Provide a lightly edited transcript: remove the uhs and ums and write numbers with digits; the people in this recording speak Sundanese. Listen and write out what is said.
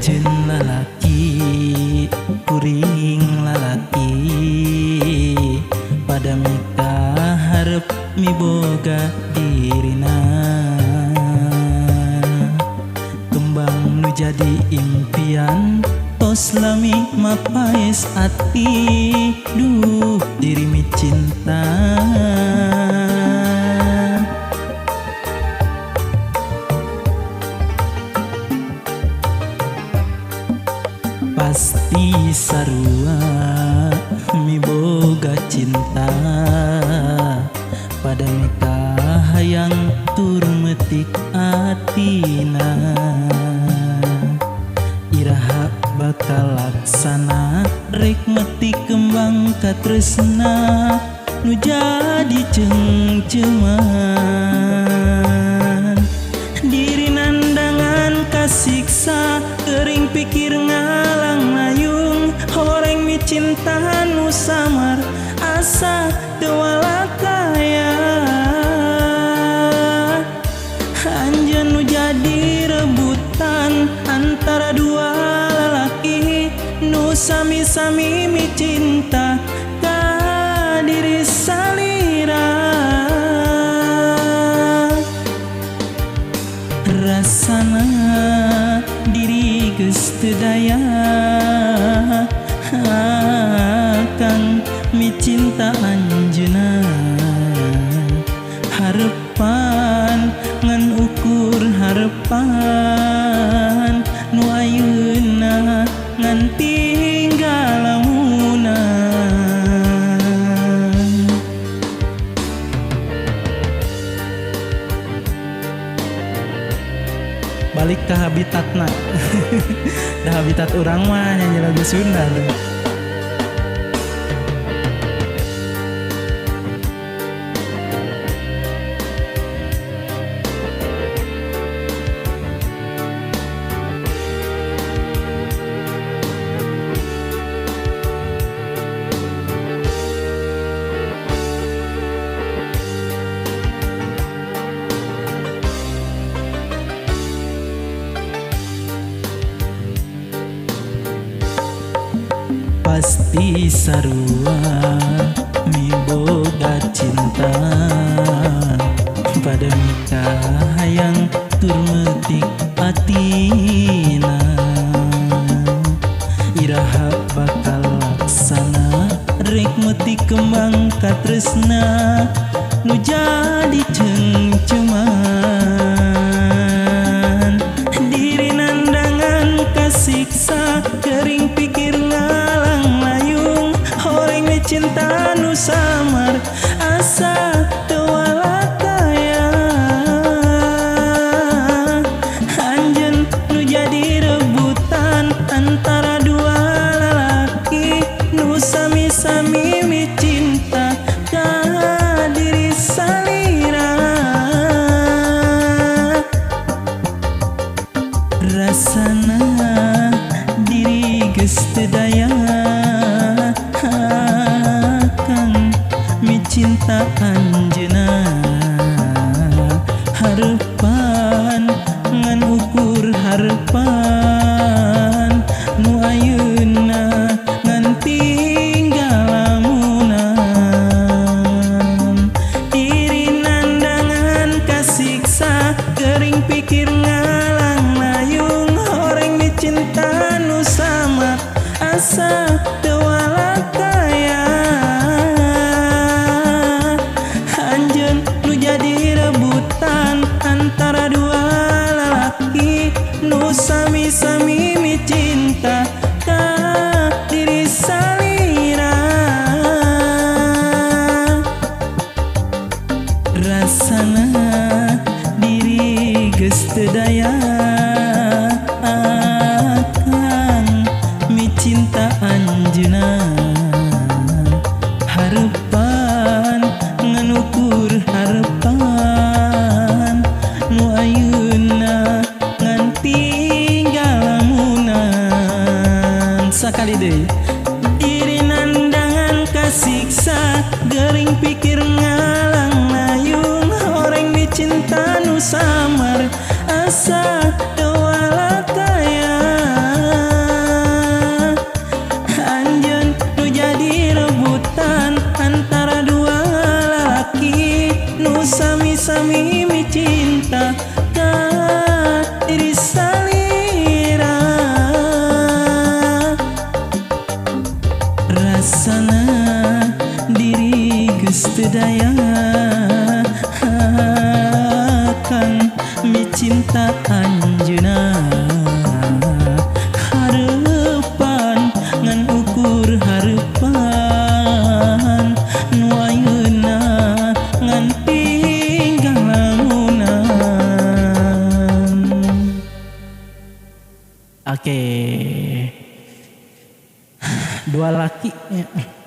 Anjeun lalaki kuring lalaki pada mika hareup miboga dirina kembang nu jadi impian tos lami mapaes ati duh diri mi cinta pasti sarua miboga cinta pada mika hayang tur metik atina iraha bakal laksana rek metik kembang katresna nu jadi cengceman diri nandangan kasiksa kering pikir ngalang layung horeng mi cinta nu samar asa tewala kaya anjeun nu jadi rebutan antara dua lalaki nu sami-sami mi cinta ka diri salira rasana diri geus teu daya akang mi cinta anjeunna harepan ngan ukur harepan nu ayeuna ngan tinggal lamunan balik ke habitatna da habitat urang mah nyanyi lagu Sunda tuh. Pasti sarua miboga cinta pada mika hayang tur metik atina iraha bakal laksana rek metik kembang katresna nu jadi cengceman diri nandangan kasiksa kering pikir ngalang layung horeng mi cinta nu samar asa tewala kaya anjeun nu jadi rebutan antara dua lalaki nu sami-sami mi cinta ka diri salira rasana diri geus teu daya akang mi cinta anjeunna harepan ngan ukur harepan nu ayeuna ngan tinggal lamunan diri nandangan kasiksa kering pikir ngalang layung horeng mi cinta nu samar asa tewala kaya anjeun nu jadi rebutan antara dua lalaki nu sami-sami mi cinta ka diri salira rasana diri geus teu daya akang mi cinta anjeunna harepan ngan ukur harepan nu ayeuna ngan tinggal lamunan Oke. Dua laki ya.